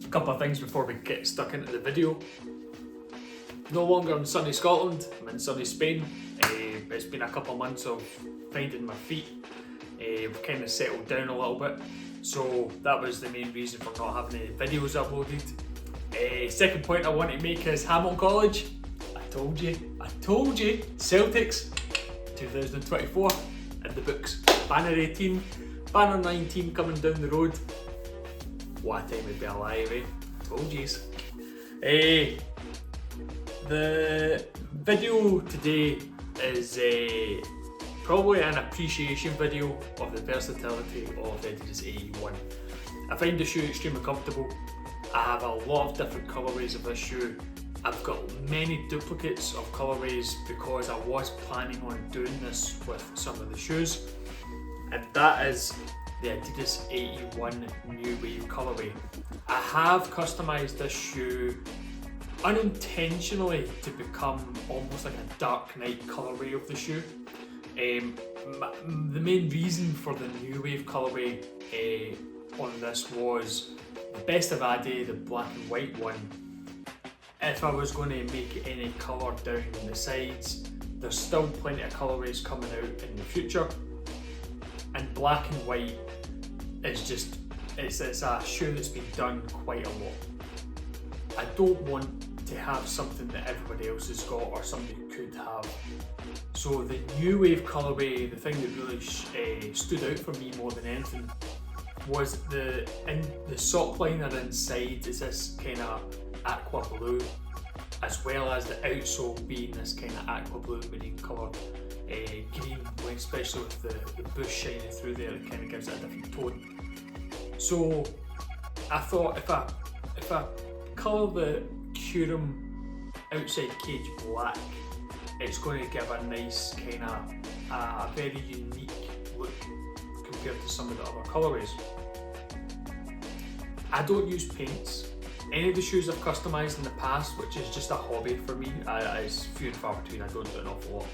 A couple of things before we get stuck into the video. No longer in sunny Scotland, I'm in sunny Spain. It's been a couple of months of finding my feet. We've kind of settled down a little bit, so that was the main reason for not having any videos uploaded. Second point I want to make is Hamilton College. I told you, Celtics 2024 in the books. Banner 18, banner 19 coming down the road. What a time would be alive, eh? Told yous. The video today is probably an appreciation video of the versatility of Adidas AE1. I find the shoe extremely comfortable. I have a lot of different colourways of this shoe. I've got many duplicates of colourways because I was planning on doing this with some of the shoes, and that is the Adidas AE1 New Wave colourway. I have customised this shoe unintentionally to become almost like a dark night colourway of the shoe. The main reason for the New Wave colourway on this was the Best of Adidas, the black and white one. If I was going to make it any colour down the sides, there's still plenty of colourways coming out in the future, and black and white is just, it's a shoe that's been done quite a lot. I don't want to have something that everybody else has got or somebody could have. So the New Wave colourway, the thing that really stood out for me more than anything was the sock liner inside is this kind of aqua blue, as well as the outsole being this kind of aqua blue marine colour, green, especially with the bush shining through there, it kind of gives it a different tone. So I thought if I colour the Curum outside cage black, it's going to give a nice kind of a very unique look compared to some of the other colourways. I don't use paints. Any of the shoes I've customised in the past, which is just a hobby for me, it's few and far between, I don't do an awful lot.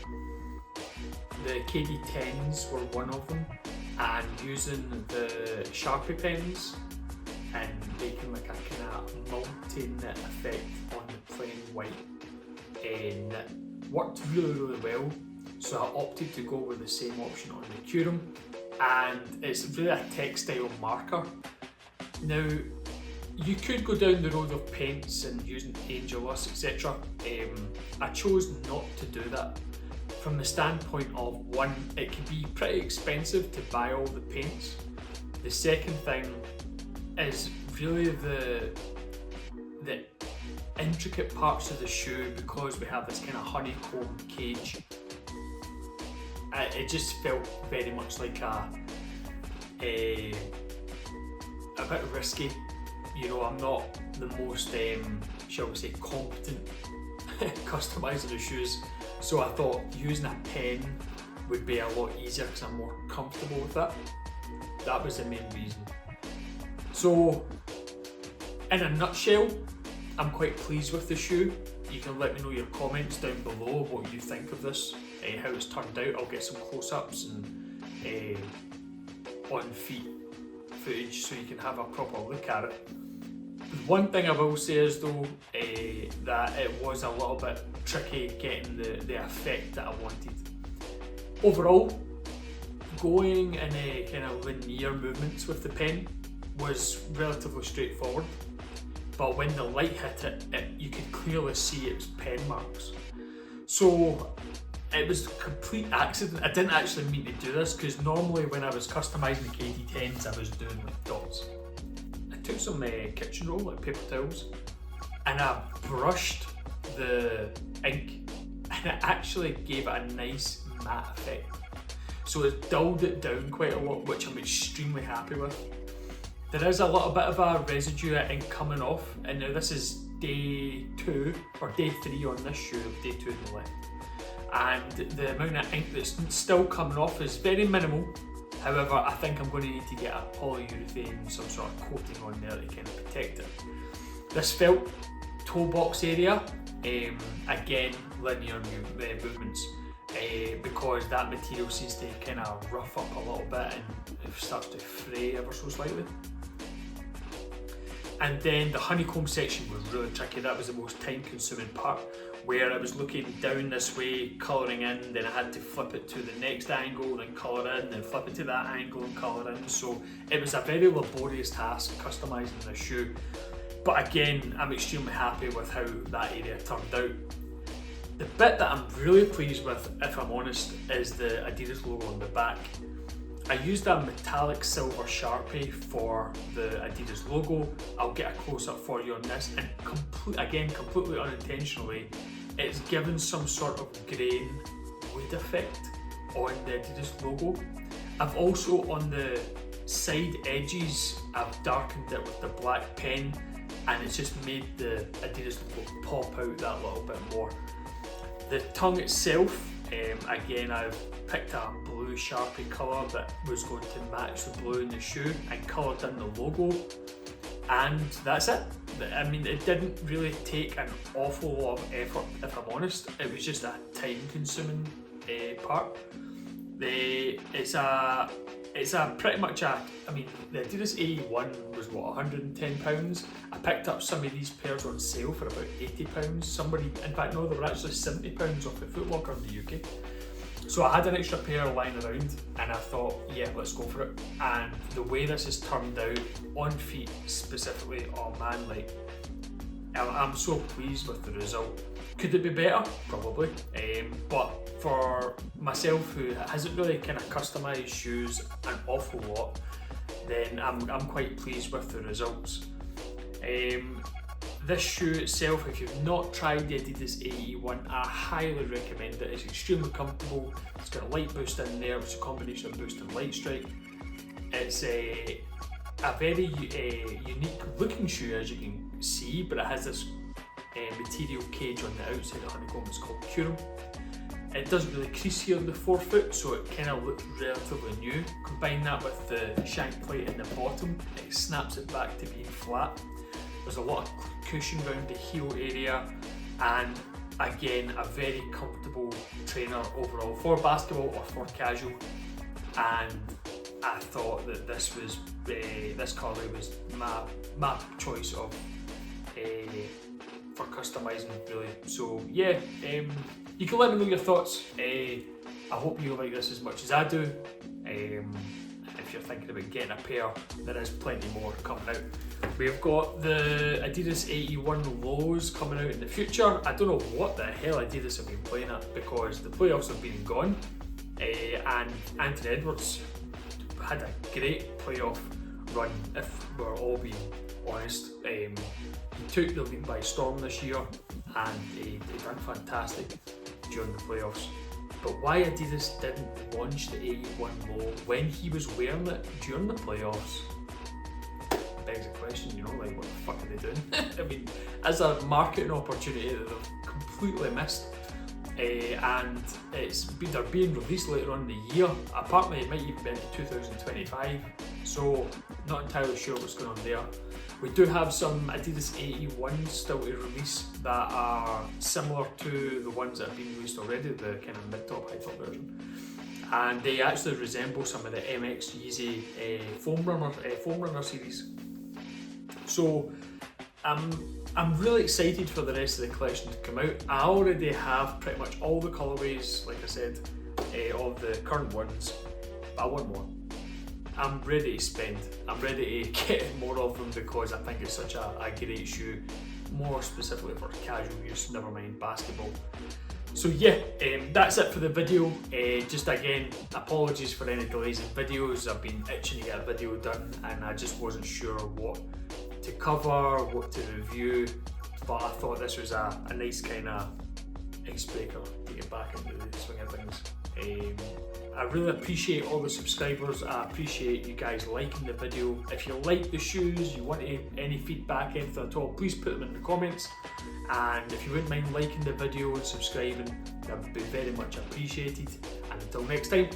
The KD10s were one of them, and using the Sharpie pens and making like a kind of multi-knit effect on the plain white knit worked really well, so I opted to go with the same option on the Curum, and it's really a textile marker. Now, you could go down the road of paints and using Angelus, etc. I chose not to do that from the standpoint of, one, it can be pretty expensive to buy all the paints. The second thing is really the intricate parts of the shoe, because we have this kind of honeycomb cage. It just felt very much like a bit risky. You know, I'm not the most, shall we say, competent customiser of shoes, so I thought using a pen would be a lot easier because I'm more comfortable with that. That was the main reason. So, in a nutshell, I'm quite pleased with the shoe. You can let me know your comments down below what you think of this, how it's turned out. I'll get some close-ups and on-feet footage so you can have a proper look at it. One thing I will say is though, that it was a little bit tricky getting the effect that I wanted. Overall, going in a kind of linear movements with the pen was relatively straightforward, but when the light hit it, you could clearly see its pen marks. So it was a complete accident. I didn't actually mean to do this, because normally when I was customising the KD10s, I was doing like dots. I took some kitchen roll, like paper towels, and I brushed the ink, and it actually gave it a nice matte effect. So it dulled it down quite a lot, which I'm extremely happy with. There is a little bit of a residue of ink coming off, and now this is day 2 or day 3 on this shoe, day 2 on the left. And the amount of ink that's still coming off is very minimal. However, I think I'm going to need to get a polyurethane, some sort of coating on there to kind of protect it. This felt toe box area, again, linear movements, because that material seems to kind of rough up a little bit and it starts to fray ever so slightly. And then the honeycomb section was really tricky. That was the most time consuming part, where I was looking down this way, colouring in, then I had to flip it to the next angle, then colour in, then flip it to that angle and colour in. So it was a very laborious task customising the shoe. But again, I'm extremely happy with how that area turned out. The bit that I'm really pleased with, if I'm honest, is the Adidas logo on the back. I used a metallic silver Sharpie for the Adidas logo. I'll get a close-up for you on this, and completely unintentionally, it's given some sort of grain wood effect on the Adidas logo. I've also, on the side edges, I've darkened it with the black pen, and it's just made the Adidas logo pop out that little bit more. The tongue itself, again, I've picked a blue Sharpie colour that was going to match the blue in the shoe and coloured in the logo, and that's it. I mean, it didn't really take an awful lot of effort, if I'm honest. It was just a time consuming part. It's pretty much a, I mean, the Adidas AE1 was what, £110? I picked up some of these pairs on sale for about £80. Somebody, in fact no, they were actually £70 off at Foot Locker in the UK. So I had an extra pair lying around and I thought, yeah, let's go for it. And the way this has turned out, on feet specifically, oh man, like, I'm so pleased with the result. Could it be better? Probably. But for myself, who hasn't really kind of customised shoes an awful lot, then I'm quite pleased with the results. This shoe itself, if you've not tried the Adidas AE1, I highly recommend it. It's extremely comfortable. It's got a light boost in there, which is a combination of boost and light strike. It's a very unique looking shoe, as you can see, but it has this material cage on the outside of the honeycomb. It's called Curum. It doesn't really crease here in the forefoot, so it kind of looks relatively new. Combine that with the shank plate in the bottom, it snaps it back to being flat. There's a lot of cushion around the heel area, and again, a very comfortable trainer overall for basketball or for casual. And I thought that this colourway was my choice of for customising, really. So yeah, you can let me know your thoughts. I hope you like this as much as I do. If you're thinking about getting a pair, there is plenty more coming out. We've got the Adidas AE1 lows coming out in the future. I don't know what the hell Adidas have been playing at, because the playoffs have been gone, and Anthony Edwards had a great playoff run, if we're all being honest. He took the league by storm this year, and he done fantastic during the playoffs. But why Adidas didn't launch the AE1 low when he was wearing it during the playoffs begs the question, you know, like, what the fuck are they doing? I mean, as a marketing opportunity that they've completely missed. And they're being released later on in the year. Apparently it might even be into 2025, so not entirely sure what's going on there. We do have some Adidas AE1s still to release that are similar to the ones that have been released already, the kind of mid-top, high-top version. And they actually resemble some of the MX Yeezy foam runner series. So I'm really excited for the rest of the collection to come out. I already have pretty much all the colourways, like I said, of the current ones, but I want more. I'm ready to spend. I'm ready to get more of them, because I think it's such a great shoe, more specifically for casual use, never mind basketball. So yeah, that's it for the video. Just again, apologies for any delays in videos. I've been itching to get a video done, and I just wasn't sure what to cover, what to review, but I thought this was a nice kind of icebreaker to get back into the swing of things. I really appreciate all the subscribers. I appreciate you guys liking the video. If you like the shoes, you want any feedback, anything at all, please put them in the comments. And if you wouldn't mind liking the video and subscribing, that would be very much appreciated. And until next time,